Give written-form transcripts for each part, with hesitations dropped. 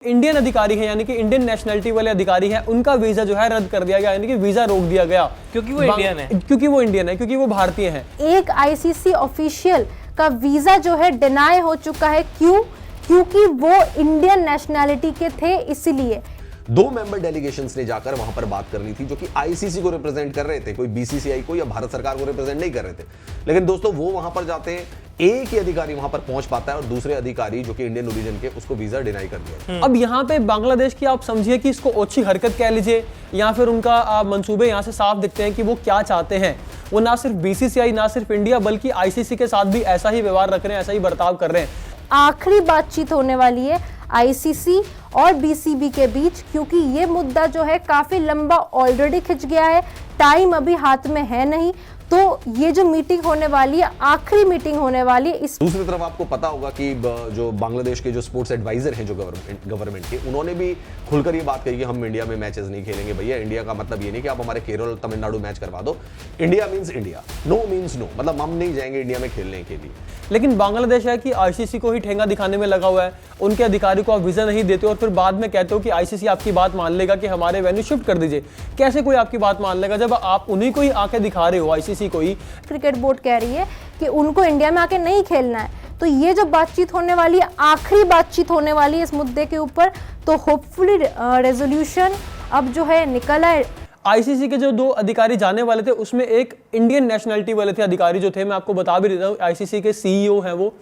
Indian अधिकारी है यानी कि इंडियन नेशनलिटी वाले अधिकारी हैं, उनका वीजा जो है रद्द कर दिया गया, यानी कि वीजा रोक दिया गया क्योंकि वो इंडियन है, क्योंकि वो भारतीय हैं। एक आईसीसी ऑफिशियल का वीजा जो है डिनाई हो चुका है। क्योंकि वो इंडियन नेशनैलिटी के थे, इसलिए 2 मेंबर डेलीगेशंस ने जाकर वहां पर बात करनी थी जो कि आईसीसी को रिप्रेजेंट कर रहे थे, कोई बीसीसीआई को या भारत सरकार को रिप्रेजेंट नहीं कर रहे थे। लेकिन दोस्तों वो वहां पर जाते हैं, एक ही अधिकारी वहां पर पहुंच पाता है और दूसरे अधिकारी जो कि इंडियन ओरिजिन के उसको वीजा डिनाई कर दिया। अब यहाँ पे बांग्लादेश की आप समझिए कि इसको ओछी हरकत कह लीजिए या फिर उनका मंसूबे यहाँ से साफ दिखते हैं कि वो क्या चाहते हैं। वो ना सिर्फ बीसीसीआई ना सिर्फ इंडिया बल्कि आईसीसी के साथ भी ऐसा ही व्यवहार रख रहे हैं, ऐसा ही बर्ताव कर रहे हैं। आखिरी बातचीत होने वाली है आईसीसी और बीसीबी के बीच, क्योंकि ये मुद्दा जो है काफी लंबा ऑलरेडी खिंच गया है, टाइम अभी हाथ में है नहीं। तो ये जो मीटिंग होने वाली है, आखिरी मीटिंग होने वाली है। इस दूसरी तरफ आपको पता होगा कि जो बांग्लादेश के जो स्पोर्ट्स एडवाइजर हैं जो गवर्नमेंट के, उन्होंने भी खुलकर ये बात कही कि हम इंडिया में मैचेस नहीं खेलेंगे। भैया इंडिया का मतलब ये नहीं कि आप हमारे केरल तमिलनाडु मैच करवा दो। India means India, no means no, मतलब हम नहीं जाएंगे इंडिया में खेलने के लिए। लेकिन बांग्लादेश है कि आईसीसी को ही ठेंगा दिखाने में लगा हुआ है। उनके अधिकारी को आप वीजा नहीं देते और फिर बाद में कहते हो कि आईसीसी आपकी बात मान लेगा कि हमारे वेन्यू शिफ्ट कर दीजिए। कैसे कोई आपकी बात मान लेगा जब आप उन्हीं को ही आके दिखा रहे हो, आईसीसी को ही। क्रिकेट बोर्ड कह रही है कि उनको इंडिया में आके नहीं खेलना है। तो ये जो बातचीत होने वाली है, आखिरी बातचीत होने वाली है इस मुद्दे के ऊपर, तो होपफुली रेजोल्यूशन अब जो है निकल आए। आईसीसी के जो 2 अधिकारी जाने वाले थे उसमें एक इंडियन नेशनलिटी वाले थे अधिकारी जो थे, मैं आपको बता भी देता हूँ। आईसीसी के सीईओ हैं वो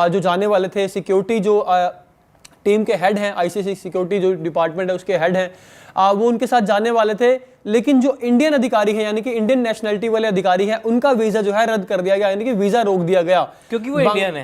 जो जाने वाले थे। सिक्योरिटी जो टीम के हेड हैं, आईसीसी सिक्योरिटी जो डिपार्टमेंट है उसके हेड हैं, वो उनके साथ जाने वाले थे। लेकिन जो इंडियन अधिकारी हैं यानी कि इंडियन नेशनलिटी वाले अधिकारी हैं, उनका वीजा जो है रद्द कर दिया गया, यानी कि वीजा रोक दिया गया क्योंकि वो इंडियन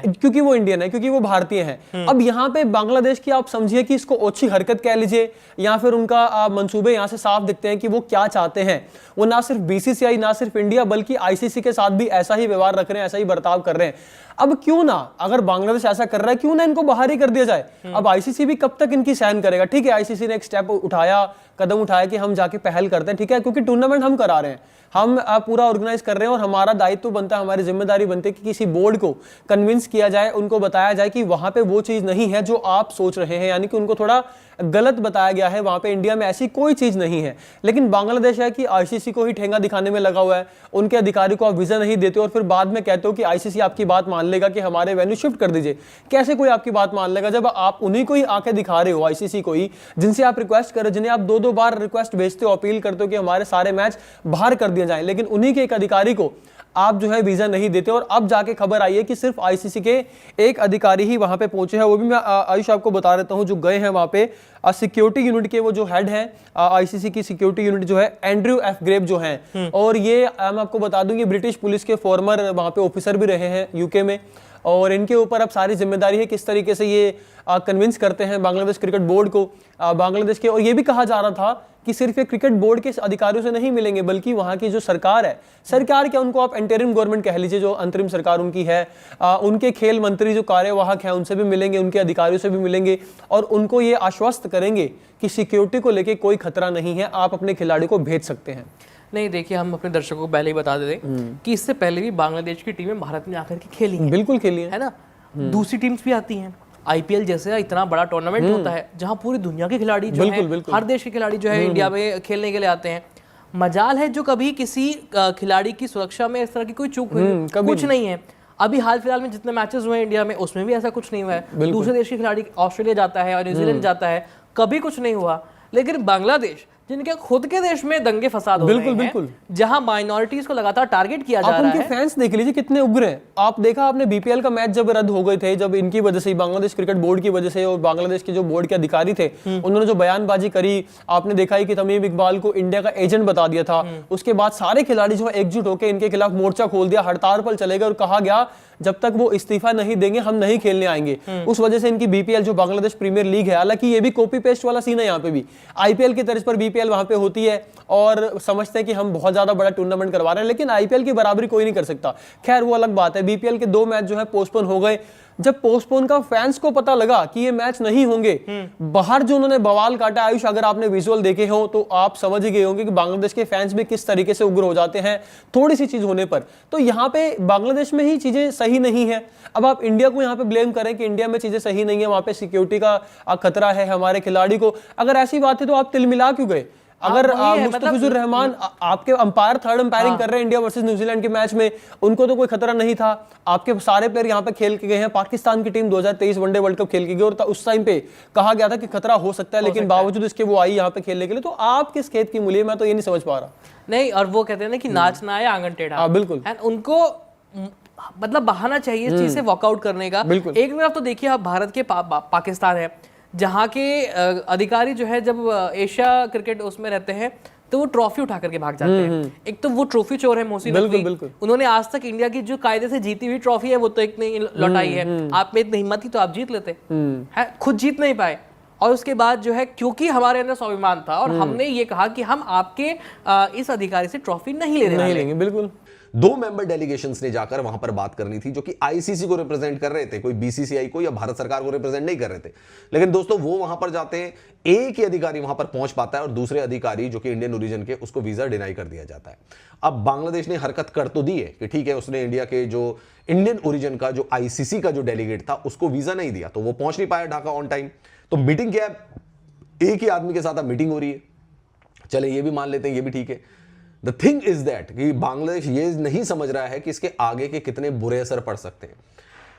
है, क्योंकि वो भारतीय हैं। अब यहाँ पे बांग्लादेश की आप समझिए कि इसको ओछी हरकत कह लीजिए या फिर उनका मंसूबे यहाँ से साफ दिखते हैं कि वो क्या चाहते हैं। वो ना सिर्फ बीसीसीआई ना सिर्फ इंडिया बल्कि आईसीसी के साथ भी ऐसा ही व्यवहार रख रहे हैं, ऐसा ही बर्ताव कर रहे हैं। अब क्यों ना, अगर बांग्लादेश ऐसा कर रहा है, क्यों ना इनको बाहर ही कर दिया जाए। अब आईसीसी भी कब तक इनकी सहन करेगा। ठीक है, आईसीसी ने एक स्टेप उठाया, कदम उठाया कि हम जाके पहल करते हैं, ठीक है, क्योंकि टूर्नामेंट हम करा रहे हैं, हम पूरा ऑर्गेनाइज कर रहे हैं और हमारा दायित्व बनता है, हमारी जिम्मेदारी बनती है कि किसी बोर्ड को कन्विंस किया जाए, उनको बताया जाए कि वहां पे वो चीज नहीं है जो आप सोच रहे हैं, यानी कि उनको थोड़ा गलत बताया गया है, वहां पे इंडिया में ऐसी कोई चीज नहीं है। लेकिन बांग्लादेश है कि आईसीसी को ही ठेंगा दिखाने में लगा हुआ है। उनके अधिकारी को आप वीजा नहीं देते और फिर बाद में कहते हो कि आईसीसी आपकी बात मान लेगा कि हमारे वेन्यू शिफ्ट कर दीजिए। कैसे कोई आपकी बात मान लेगा जब आप उन्हीं को ही आके दिखा रहे हो, आईसीसी को ही, जिनसे आप रिक्वेस्ट कर रहे हो, जिन्हें आप 2-2 बार रिक्वेस्ट भेजते हो, अपील करते हो कि हमारे सारे मैच बाहर कर दिए जाएं, लेकिन उन्हीं के एक अधिकारी को आप जो है वीजा नहीं देते। और अब जाके खबर आई है कि सिर्फ आईसीसी के एक अधिकारी ही वहां पे पहुंचे हैं। वो भी मैं आयुष आपको बता देता हूं, जो गए हैं वहां पे सिक्योरिटी यूनिट के वो जो हेड हैं, आईसीसी की सिक्योरिटी यूनिट जो है एंड्रयू एफ ग्रेव जो हैं, और ये मैं आपको बता दूं कि ब्रिटिश पुलिस के फॉर्मर वहां पे ऑफिसर भी रहे हैं यूके में, और इनके ऊपर अब सारी जिम्मेदारी है किस तरीके से ये कन्विंस करते हैं बांग्लादेश क्रिकेट बोर्ड को, बांग्लादेश के। और ये भी कहा जा रहा था कि सिर्फ ये क्रिकेट बोर्ड के अधिकारियों से नहीं मिलेंगे बल्कि वहां की जो सरकार है, सरकार क्या, उनको आप इंटरिम गवर्नमेंट कह लीजिए, जो अंतरिम सरकार उनकी है, उनके खेल मंत्री जो कार्यवाहक हैं उनसे भी मिलेंगे, उनके अधिकारियों से भी मिलेंगे और उनको ये आश्वस्त करेंगे कि सिक्योरिटी को लेके कोई खतरा नहीं है, आप अपने खिलाड़ी को भेज सकते हैं। नहीं, देखिए हम अपने दर्शकों को पहले ही बता दें कि इससे पहले भी बांग्लादेश की टीमें भारत में आकर के खेली हैं। बिल्कुल खेली है ना। दूसरी टीम्स भी आती हैं, आईपीएल जैसे इतना बड़ा टूर्नामेंट होता है जहां पूरी दुनिया के खिलाड़ी जो हैं, हर देश के खिलाड़ी जो है इंडिया में खेलने के लिए आते हैं। मजाल है जो कभी किसी खिलाड़ी की सुरक्षा में इस तरह की कोई चूक हुई कुछ नहीं है। अभी हाल फिलहाल में जितने मैचेस हुए हैं इंडिया में उसमें भी ऐसा कुछ नहीं हुआ है। दूसरे देश के खिलाड़ी ऑस्ट्रेलिया जाता है और न्यूजीलैंड जाता है, कभी कुछ नहीं हुआ। लेकिन बांग्लादेश जिनके खुद के देश में दंगे फसाद हो रहे हैं, जहां माइनॉरिटीज को लगातार टारगेट किया जा रहा है। उनके फैंस देख लीजिए कितने उग्र हैं। आप देखा आपने बीपीएल का मैच जब रद्द हो गए थे, जब इनकी वजह से, बांग्लादेश क्रिकेट बोर्ड की वजह से, और बांग्लादेश के जो बोर्ड के अधिकारी थे उन्होंने जो बयानबाजी करी, आपने देखा ही कि तमीम इकबाल को इंडिया का एजेंट बता दिया था। उसके बाद सारे खिलाड़ी जो एकजुट होकर इनके खिलाफ मोर्चा खोल दिया, हड़ताल पर चले गए और कहा गया जब तक वो इस्तीफा नहीं देंगे हम नहीं खेलने आएंगे। उस वजह से इनकी बीपीएल जो बांग्लादेश प्रीमियर लीग है, हालांकि ये भी कॉपी पेस्ट वाला सीन है, यहाँ पे भी आईपीएल की तर्ज पर बीपीएल वहां पे होती है और समझते हैं कि हम बहुत ज्यादा बड़ा टूर्नामेंट करवा रहे हैं, लेकिन आईपीएल की बराबरी कोई नहीं कर सकता। खैर वो अलग बात है। बीपीएल के 2 मैच जो है पोस्टपोन हो गए, जब पोस्टपोन का फैंस को पता लगा कि ये मैच नहीं होंगे, बाहर जो उन्होंने बवाल काटा, आयुष अगर आपने विजुअल देखे हो तो आप समझ ही गए होंगे कि बांग्लादेश के फैंस भी किस तरीके से उग्र हो जाते हैं थोड़ी सी चीज होने पर। तो यहाँ पे बांग्लादेश में ही चीजें सही नहीं है। अब आप इंडिया को यहाँ पे ब्लेम करें कि इंडिया में चीजें सही नहीं है, वहां पे सिक्योरिटी का खतरा है हमारे खिलाड़ी को, अगर ऐसी बात है तो आप तिलमिला क्यों गए? अगर मुस्तफिजुर रहमान आपके अंपायर थर्ड अंपायरिंग कर रहे हैं इंडिया वर्सेस न्यूजीलैंड के मैच में, उनको तो कोई खतरा नहीं था। आपके सारे प्लेयर यहाँ पे खेल के गए हैं, पाकिस्तान की टीम 2023 वनडे वर्ल्ड कप खेल के गई और उस टाइम पे कहा गया था कि खतरा हो सकता है, लेकिन बावजूद इसके वो आई यहाँ पे खेलने के लिए। तो आप किस खेत की मूली है, मैं तो ये नहीं समझ पा रहा। नहीं, और वो कहते हैं ना कि नाच ना आए आंगन टेढ़ा। बिल्कुल, उनको मतलब बहाना चाहिए इस चीज से वॉकआउट करने का। एक तरफ तो देखिए आप भारत के पाकिस्तान है, जहाँ के अधिकारी जो है जब एशिया क्रिकेट उसमें रहते हैं तो वो ट्रॉफी उठा करके भाग जाते हैं। एक तो वो ट्रॉफी चोर है मोहसिन नकवी, उन्होंने आज तक इंडिया की जो कायदे से जीती हुई ट्रॉफी है वो तो एक नहीं लौटाई है। आप में इतनी हिम्मत थी तो आप जीत लेते हैं, खुद जीत नहीं पाए। और उसके बाद जो है क्योंकि हमारे अंदर स्वाभिमान था और हमने ये कहा कि हम आपके इस अधिकारी से ट्रॉफी नहीं लेंगे। बिल्कुल, 2 मेंबर डेलीगेशंस ने जाकर वहां पर बात करनी थी जो कि आईसीसी को रिप्रेजेंट कर रहे थे, कोई बीसीसीआई को या भारत सरकार को रिप्रेजेंट नहीं कर रहे थे। लेकिन दोस्तों वो वहां पर जाते हैं, एक ही अधिकारी वहां पर पहुंच पाता है और दूसरे अधिकारी जो कि इंडियन ओरिजिन के, उसको वीजा डिनाई कर दिया जाता है। अब बांग्लादेश ने हरकत कर तो दी है कि ठीक है, उसने इंडिया के जो इंडियन ओरिजिन का जो आईसीसी का जो डेलीगेट था उसको वीजा नहीं दिया, तो वो पहुंच नहीं पाया ढाका ऑन टाइम। तो मीटिंग क्या है, एक ही आदमी के साथ मीटिंग हो रही है, चले ये भी मान लेते हैं, ये भी ठीक है। द थिंग इज दैट कि बांग्लादेश ये नहीं समझ रहा है कि इसके आगे के कितने बुरे असर पड़ सकते हैं।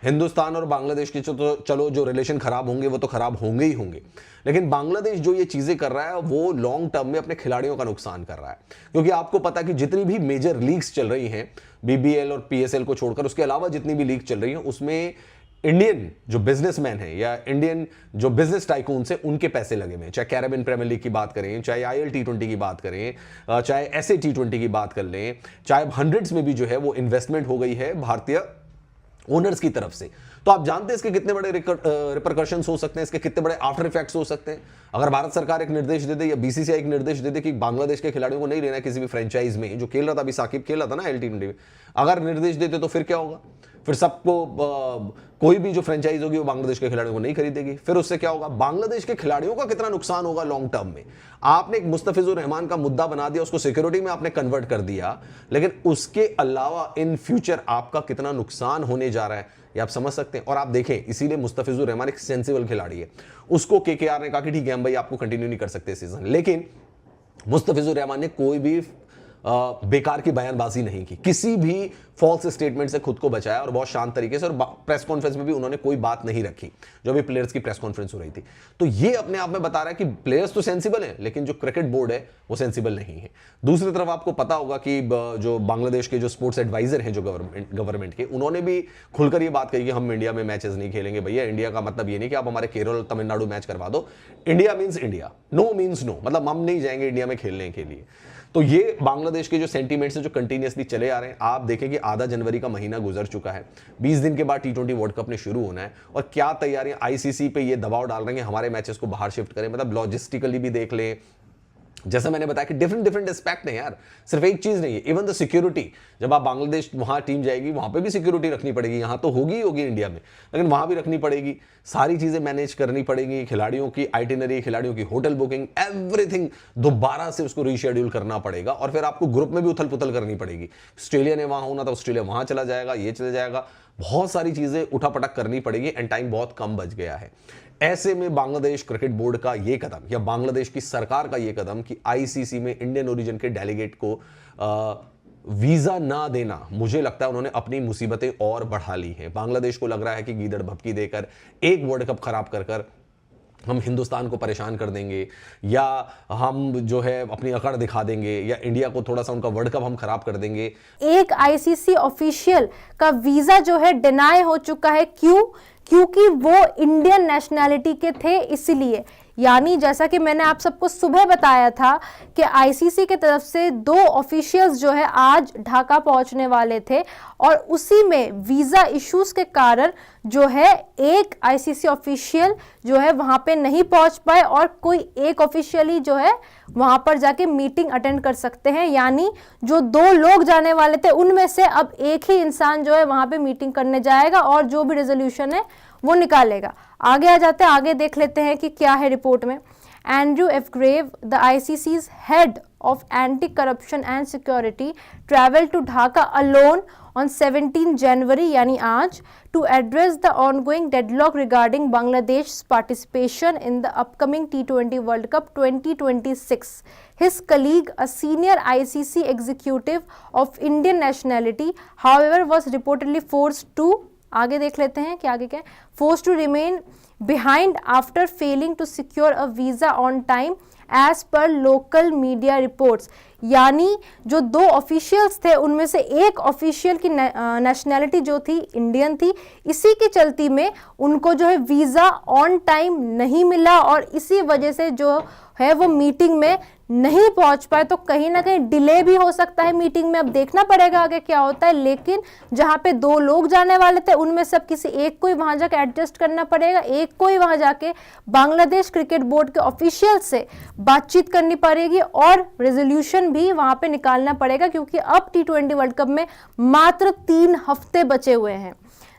हिंदुस्तान और बांग्लादेश के तो चलो जो रिलेशन खराब होंगे वो तो खराब होंगे ही होंगे, लेकिन बांग्लादेश जो ये चीजें कर रहा है वो लॉन्ग टर्म में अपने खिलाड़ियों का नुकसान कर रहा है। क्योंकि आपको पता है कि जितनी भी मेजर लीग्स चल रही हैं, बीबीएल और पीएसएल को छोड़कर, उसके अलावा जितनी भी लीग चल रही हैं उसमें इंडियन जो बिजनेसमैन है या इंडियन जो बिजनेस टाइकून से उनके पैसे लगे हुए हैं। चाहे कैरेबियन प्रीमियर लीग की बात करें, चाहे आईएल T20 की बात करें, चाहे ऐसे T20 की बात कर लें, चाहे हंड्रेड्स में भी जो है वो इन्वेस्टमेंट हो गई है भारतीय ओनर्स की तरफ से। तो आप जानते हैं इसके कितने बड़े रिपरकशंस हो सकते हैं, इसके कितने बड़े आफ्टर इफेक्ट्स हो सकते हैं। अगर भारत सरकार एक निर्देश दे दे या बीसीसीआई एक निर्देश दे दे कि बांग्लादेश के खिलाड़ियों को नहीं लेना है किसी भी फ्रेंचाइज में, जो खेल रहा था, अभी साकिब खेल रहा था ना L20 में, अगर निर्देश देते तो फिर क्या होगा? फिर सबको कोई भी जो फ्रेंचाइज होगी वो बांग्लादेश के खिलाड़ियों को नहीं खरीदेगी। फिर उससे क्या होगा? बांग्लादेश के खिलाड़ियों का कितना नुकसान होगा लॉन्ग टर्म में। आपने एक मुस्तफिजुर रहमान का मुद्दा बना दिया, उसको सिक्योरिटी में आपने कन्वर्ट कर दिया, लेकिन उसके अलावा इन फ्यूचर आपका कितना नुकसान होने जा रहा है ये आप समझ सकते हैं। और आप देखें, इसीलिए मुस्तफिजुर रहमान एक सेंसिबल खिलाड़ी है। उसको केकेआर ने कहा कि ठीक है हम भाई आपको कंटिन्यू नहीं कर सकते सीजन, लेकिन मुस्तफिजुर रहमान ने कोई भी बेकार की बयानबाजी नहीं की, किसी भी फॉल्स स्टेटमेंट से खुद को बचाया और बहुत शांत तरीके से, और प्रेस कॉन्फ्रेंस में भी उन्होंने कोई बात नहीं रखी जो भी प्लेयर्स की प्रेस कॉन्फ्रेंस हो रही थी। तो ये अपने आप में बता रहा है कि प्लेयर्स तो सेंसिबल हैं, लेकिन जो क्रिकेट बोर्ड है वो सेंसिबल नहीं है। दूसरी तरफ आपको पता होगा कि जो बांग्लादेश के जो स्पोर्ट्स एडवाइजर हैं जो गवर्नमेंट के, उन्होंने भी खुलकर ये बात कही कि हम इंडिया में मैचेस नहीं खेलेंगे भैया। इंडिया का मतलब ये नहीं कि आप हमारे केरल तमिलनाडु मैच करवा दो। India means India, no means no, मतलब हम नहीं जाएंगे इंडिया में खेलने के लिए। तो ये बांग्लादेश के जो सेंटीमेंट्स हैं जो कंटिन्यूअसली चले आ रहे हैं। आप देखें कि आधा जनवरी का महीना गुजर चुका है, 20 दिन के बाद T20 वर्ल्ड कप ने शुरू होना है, और क्या तैयारियां आईसीसी पे ये दबाव डाल रहे हैं हमारे मैचेस को बाहर शिफ्ट करें। मतलब लॉजिस्टिकली भी देख लें, जैसा मैंने बताया कि डिफरेंट एस्पेक्ट है यार, सिर्फ एक चीज नहीं है। इवन द सिक्योरिटी, जब आप बांग्लादेश वहां टीम जाएगी वहां पे भी सिक्योरिटी रखनी पड़ेगी। यहां तो होगी इंडिया में, लेकिन वहां भी रखनी पड़ेगी। सारी चीजें मैनेज करनी पड़ेगी, खिलाड़ियों की आइटिनरी, खिलाड़ियों की होटल बुकिंग, एवरीथिंग दोबारा से उसको रीशेड्यूल करना पड़ेगा। और फिर आपको ग्रुप में भी उथल पुथल करनी पड़ेगी। ऑस्ट्रेलिया ने वहां होना था, ऑस्ट्रेलिया वहां चला जाएगा, ये चला जाएगा, बहुत सारी चीजें उठापटक करनी पड़ेगी एंड टाइम बहुत कम बच गया है। ऐसे में बांग्लादेश क्रिकेट बोर्ड का ये कदम या बांग्लादेश की सरकार का ये कदम कि आईसीसी में इंडियन ओरिजिन के डेलीगेट को वीजा ना देना, मुझे लगता है उन्होंने अपनी मुसीबतें और बढ़ा ली हैं। बांग्लादेश को लग रहा है कि गीदड़ भपकी देकर एक वर्ल्ड कप खराब कर हम हिंदुस्तान को परेशान कर देंगे, या हम जो है अपनी अकड़ दिखा देंगे, या इंडिया को थोड़ा सा उनका वर्ल्ड कप हम खराब कर देंगे। एक आईसीसी ऑफिशियल का वीजा जो है डिनाई हो चुका है। क्योंकि वो इंडियन नेशनैलिटी के थे, इसलिए यानी जैसा कि मैंने आप सबको सुबह बताया था कि आईसीसी की तरफ से 2 ऑफिशियल्स जो है आज ढाका पहुंचने वाले थे और उसी में वीजा इश्यूज के कारण जो है एक आईसीसी ऑफिशियल जो है वहां पे नहीं पहुंच पाए और कोई एक ऑफिशियली जो है वहां पर जाके मीटिंग अटेंड कर सकते हैं। यानी जो 2 लोग जाने वाले थे उनमें से अब एक ही इंसान जो है वहां पे मीटिंग करने जाएगा और जो भी रेजोल्यूशन है वो निकालेगा। आगे आ जाते हैं, आगे देख लेते हैं कि क्या है रिपोर्ट में। Andrew F Grave, the ICC's head of anti-corruption and security, traveled to Dhaka alone on 17 January यानी आज to address the ongoing deadlock regarding Bangladesh's participation in the upcoming T20 World Cup 2026. His colleague, a senior ICC executive of Indian nationality, however, was reportedly forced to आगे देख लेते हैं कि आगे क्या है, forced to remain behind after failing to secure a visa on time as per local media reports. यानी जो 2 ऑफिशियल्स थे उनमें से एक ऑफिशियल की नेशनैलिटी जो थी इंडियन थी, इसी की चलती में उनको जो है वीज़ा ऑन टाइम नहीं मिला और इसी वजह से जो है वो मीटिंग में नहीं पहुंच पाए। तो कहीं ना कहीं डिले भी हो सकता है मीटिंग में, अब देखना पड़ेगा आगे क्या होता है। लेकिन जहां पे 2 लोग जाने वाले थे उनमें सब किसी एक को ही वहां जाके एडजस्ट करना पड़ेगा, एक को ही वहां जाके बांग्लादेश क्रिकेट बोर्ड के ऑफिशियल से बातचीत करनी पड़ेगी और रेजोल्यूशन भी वहां पे निकालना पड़ेगा क्योंकि अब T20 वर्ल्ड कप में मात्र 3 हफ्ते बचे हुए हैं।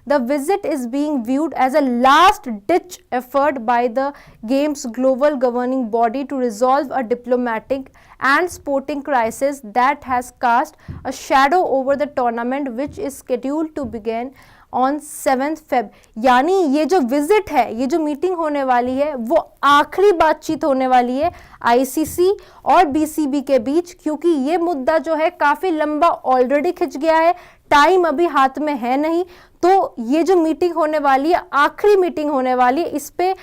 The visit is being viewed as a last-ditch effort by the game's global governing body to resolve a diplomatic and sporting crisis that has cast a shadow over the tournament, which is scheduled to begin on 7th Feb। यानी ये जो visit है, ये जो meeting होने वाली है वो आखिरी बातचीत होने वाली है आईसीसी और बीसीबी के बीच, क्योंकि ये मुद्दा जो है काफी लंबा ऑलरेडी खिंच गया है, टाइम अभी हाथ में है नहीं। तो ये जो मीटिंग होने वाली है, आखिरी मीटिंग होने वाली है, इस पे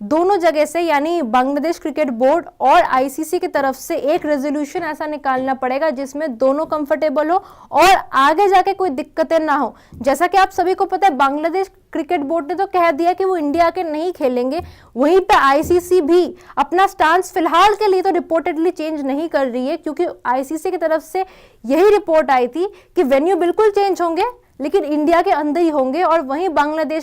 दोनों जगह से यानी बांग्लादेश क्रिकेट बोर्ड और आईसीसी की तरफ से एक रेजोल्यूशन ऐसा निकालना पड़ेगा जिसमें दोनों कंफर्टेबल हो और आगे जाके कोई दिक्कतें ना हो। जैसा कि आप सभी को पता है, बांग्लादेश क्रिकेट बोर्ड ने तो कह दिया कि वो इंडिया के नहीं खेलेंगे, वहीं पे आईसीसी भी अपना स्टांस फिलहाल के लिए तो रिपोर्टेडली चेंज नहीं कर रही है, क्योंकि आईसीसी की तरफ से यही रिपोर्ट आई थी कि वेन्यू बिल्कुल चेंज होंगे लेकिन इंडिया के अंदर ही होंगे। और वहीं बांग्लादेश